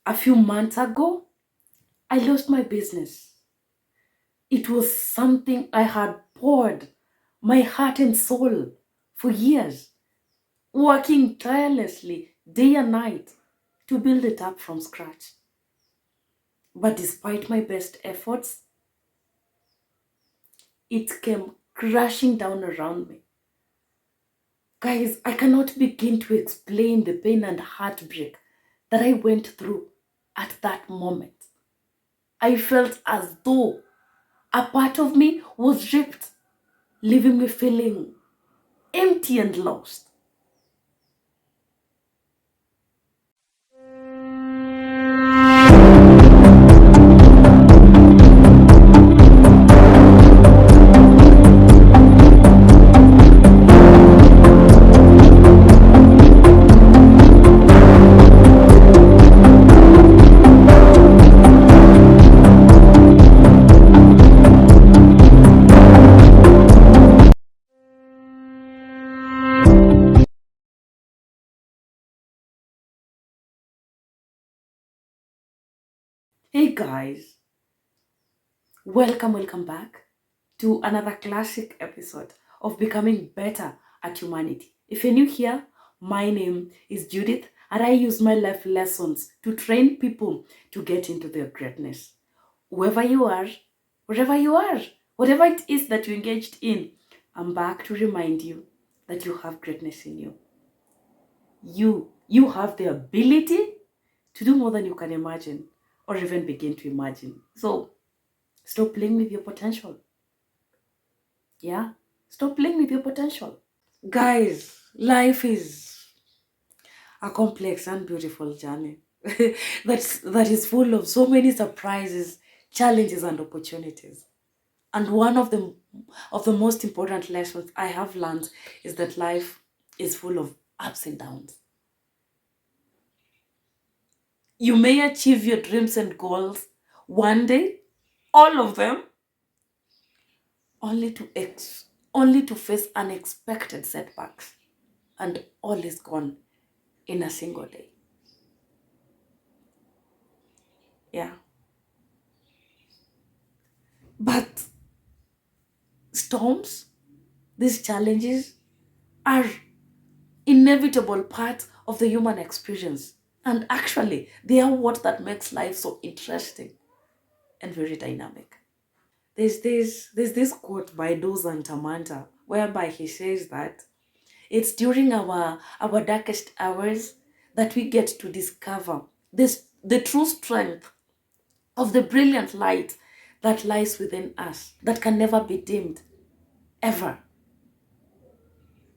A few months ago, I lost my business. It was something I had poured my heart and soul for years, working tirelessly day and night to build it up from scratch. But despite my best efforts, it came crashing down around me. Guys, I cannot begin to explain the pain and heartbreak that I went through at that moment. I felt as though a part of me was ripped, leaving me feeling empty and lost. Hey guys, welcome back to another classic episode of Becoming Better at Humanity. If you're new here, my name is Judith and I use my life lessons to train people to get into their greatness. Whoever you are, wherever you are, whatever it is that you engaged in, I'm back to remind you that you have greatness in you. You have the ability to do more than you can imagine or even begin to imagine. So stop playing with your potential. Yeah? Stop playing with your potential. Guys, life is a complex and beautiful journey that is full of so many surprises, challenges, and opportunities. And one of the most important lessons I have learned is that life is full of ups and downs. You may achieve your dreams and goals one day, all of them, only only to face unexpected setbacks, and all is gone in a single day. Yeah. But storms, these challenges are inevitable part of the human experience. And actually, they are what that makes life so interesting and very dynamic. There's this quote by Dozan Tamanta whereby he says that it's during our darkest hours that we get to discover the true strength of the brilliant light that lies within us, that can never be dimmed, ever.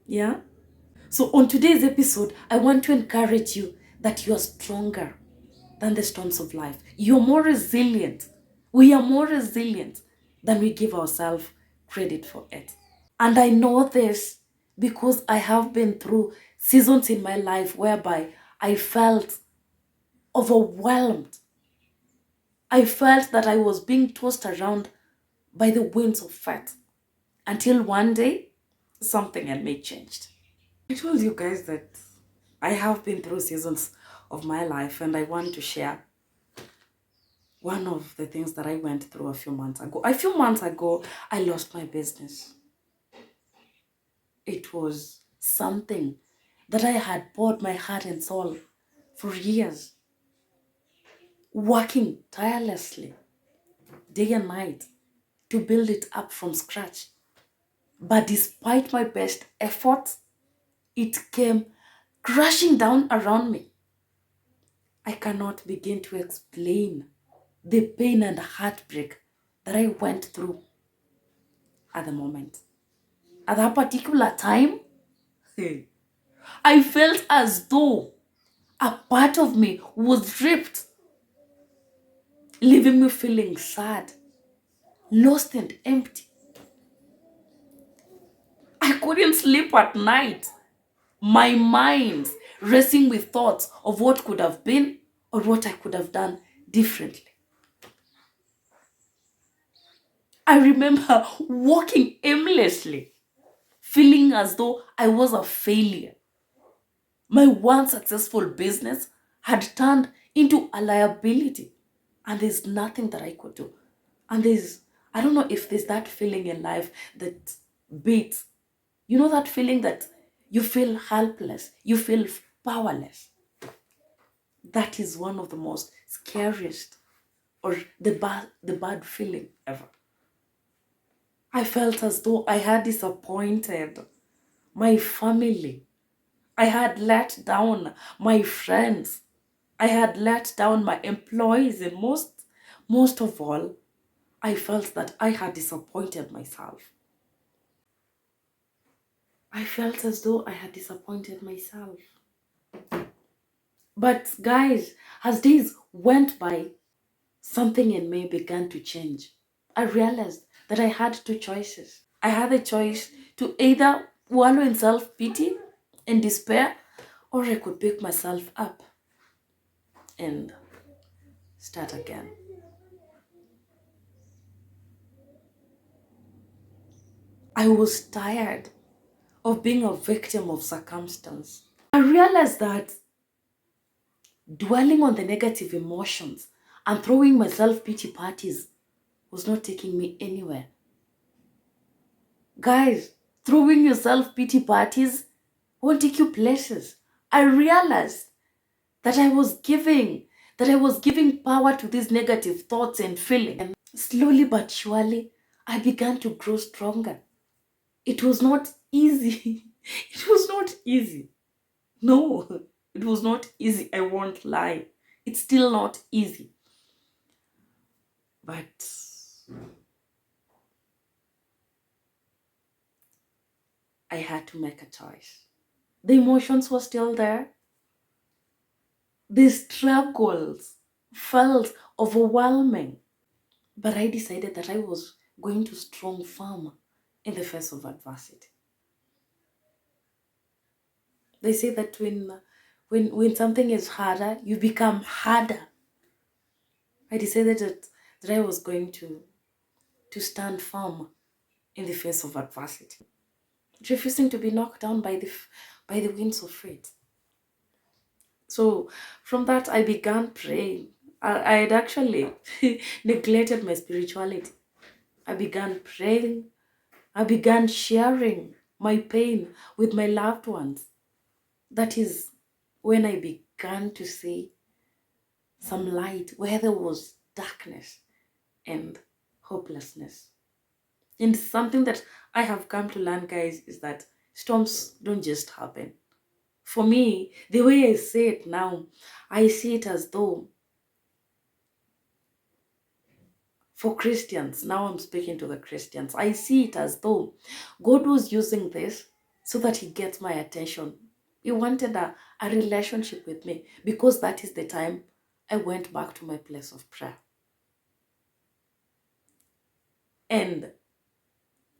Yeah? So, on today's episode, I want to encourage you that you are stronger than the storms of life. You're more resilient. We are more resilient than we give ourselves credit for it. And I know this because I have been through seasons in my life whereby I felt overwhelmed. I felt that I was being tossed around by the winds of fate until one day something in me changed. I told you guys that I have been through seasons of my life and I want to share one of the things that I went through a few months ago. A few months ago, I lost my business. It was something that I had poured my heart and soul for years, working tirelessly day and night to build it up from scratch. But despite my best efforts, it came crashing down around me. I cannot begin to explain the pain and heartbreak that I went through at the moment. At that particular time, I felt as though a part of me was ripped, leaving me feeling sad, lost, and empty. I couldn't sleep at night. My mind racing with thoughts of what could have been or what I could have done differently. I remember walking aimlessly, feeling as though I was a failure. My once successful business had turned into a liability. And there's nothing that I could do. And I don't know if there's that feeling in life that beats. You know that feeling that you feel helpless, you feel powerless. That is one of the most scariest or the bad feeling ever. I felt as though I had disappointed my family. I had let down my friends. I had let down my employees, and most of all, I felt that I had disappointed myself. I felt as though I had disappointed myself. But guys, as days went by, something in me began to change. I realized that I had two choices. I had a choice to either wallow in self pity and despair, or I could pick myself up and start again. I was tired of being a victim of circumstance. I realized that dwelling on the negative emotions and throwing my self pity parties was not taking me anywhere. Guys, throwing your self pity parties won't take you places. I realized that I was giving power to these negative thoughts and feelings. And slowly but surely, I began to grow stronger. It was not easy. It was not easy. No, it was not easy. I won't lie. It's still not easy. But I had to make a choice. The emotions were still there. The struggles felt overwhelming. But I decided that I was going to strong firm in the face of adversity. They say that when something is harder, you become harder. I decided that I was going to stand firm in the face of adversity, refusing to be knocked down by the winds of fate. So from that, I began praying. I had actually neglected my spirituality. I began praying. I began sharing my pain with my loved ones. That is when I began to see some light where there was darkness and hopelessness. And something that I have come to learn, guys, is that storms don't just happen. For me, the way I see it now, I see it as though for Christians, now I'm speaking to the Christians, I see it as though God was using this so that He gets my attention. He wanted a relationship with me because that is the time I went back to my place of prayer. And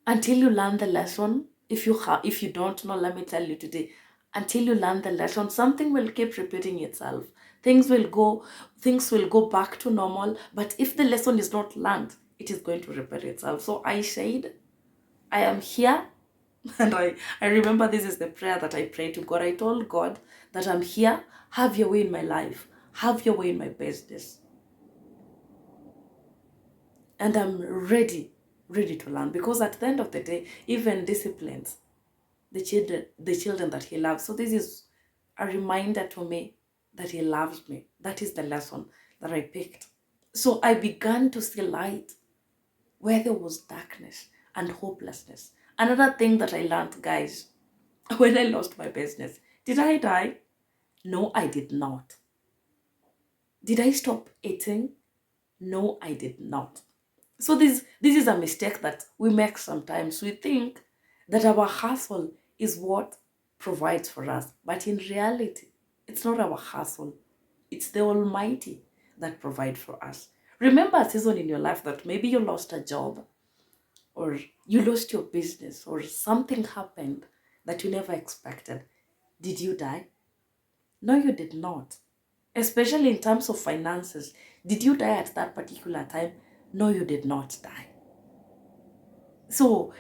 until you learn the lesson, if you don't know, let me tell you today, until you learn the lesson, something will keep repeating itself. Things will go back to normal, but if the lesson is not learned, it is going to repeat itself. So I said, I am here. And I remember this is the prayer that I prayed to God. I told God that I'm here, have your way in my life, have your way in my business. And I'm ready to learn, because at the end of the day, even disciplines the children that He loves. So this is a reminder to me that He loves me. That is the lesson that I picked. So I began to see light where there was darkness and hopelessness. Another thing that I learned, guys, when I lost my business, did I die? No, I did not. Did I stop eating? No, I did not. So this is a mistake that we make sometimes. We think that our hustle is what provides for us. But in reality, it's not our hustle. It's the Almighty that provides for us. Remember a season in your life that maybe you lost a job, or you lost your business, or something happened that you never expected. Did you die? No, you did not. Especially in terms of finances. Did you die at that particular time? No, you did not die. So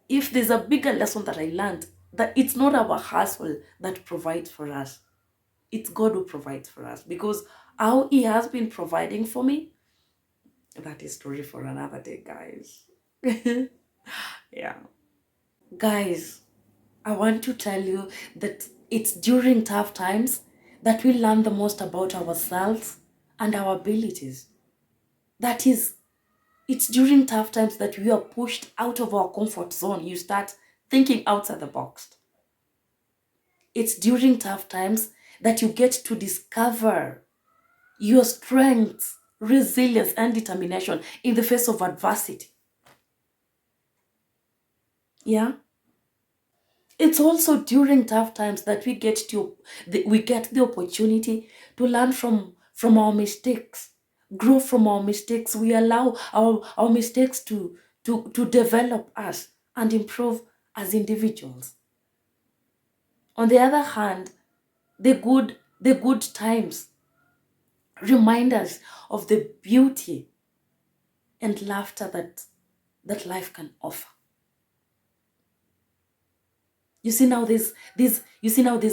if there's a bigger lesson that I learned, that it's not our hustle that provides for us. It's God who provides for us, because how He has been providing for me, that is story for another day, guys. Yeah. Guys, I want to tell you that it's during tough times that we learn the most about ourselves and our abilities. That is, it's during tough times that we are pushed out of our comfort zone. You start thinking outside the box. It's during tough times that you get to discover your strengths, resilience, and determination in the face of adversity. Yeah? It's also during tough times that we get the opportunity to learn from our mistakes, grow from our mistakes. We allow our mistakes to develop us and improve as individuals. On the other hand, the good times remind us of the beauty and laughter that life can offer. You see now these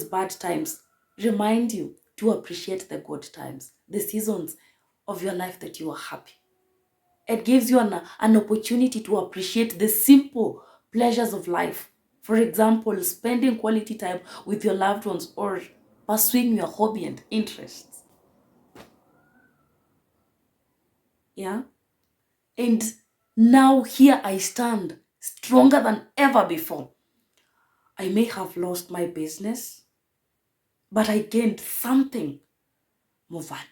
bad times remind you to appreciate the good times, the seasons of your life that you are happy. It gives you an opportunity to appreciate the simple pleasures of life. For example, spending quality time with your loved ones or pursuing your hobby and interests. Yeah? And now here I stand, stronger than ever before. I may have lost my business, but I gained something more valuable.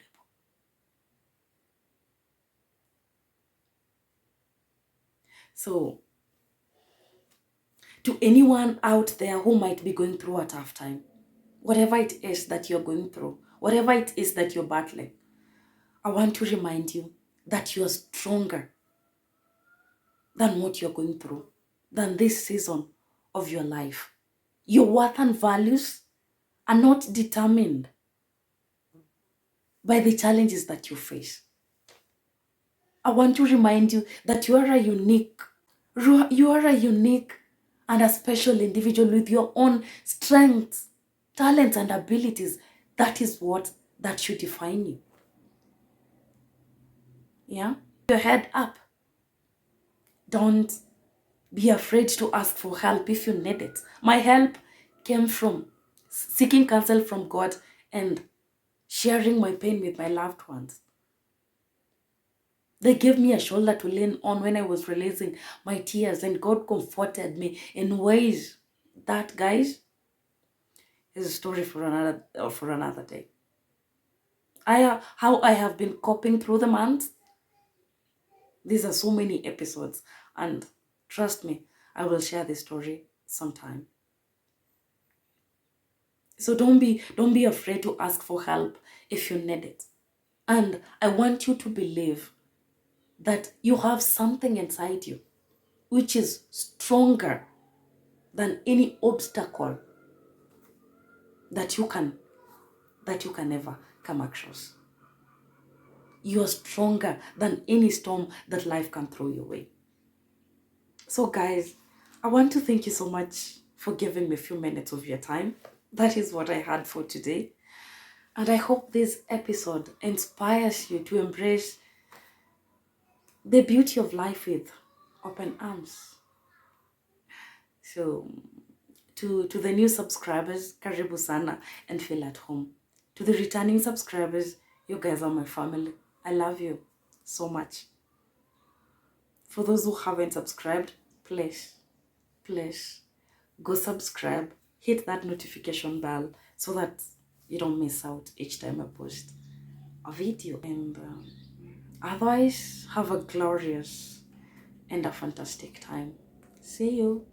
So, to anyone out there who might be going through a tough time, whatever it is that you're going through, whatever it is that you're battling, I want to remind you that you're stronger than what you're going through, than this season of your life. Your worth and values are not determined by the challenges that you face. I want to remind you that you are a unique and a special individual with your own strengths, talents, and abilities. That should define you. Yeah? Your head up. Don't be afraid to ask for help if you need it. My help came from seeking counsel from God and sharing my pain with my loved ones. They gave me a shoulder to lean on when I was releasing my tears, and God comforted me in ways that, guys, is a story for another day. How I have been coping through the months. These are so many episodes, and trust me, I will share this story sometime. So don't be afraid to ask for help if you need it. And I want you to believe that you have something inside you which is stronger than any obstacle that you can ever come across. You are stronger than any storm that life can throw your way. So guys, I want to thank you so much for giving me a few minutes of your time. That is what I had for today. And I hope this episode inspires you to embrace the beauty of life with open arms. So to the new subscribers, karibu sana and feel at home. To the returning subscribers, you guys are my family. I love you so much. For those who haven't subscribed, please go subscribe, hit that notification bell so that you don't miss out each time I post a video. And otherwise, have a glorious and a fantastic time. See you.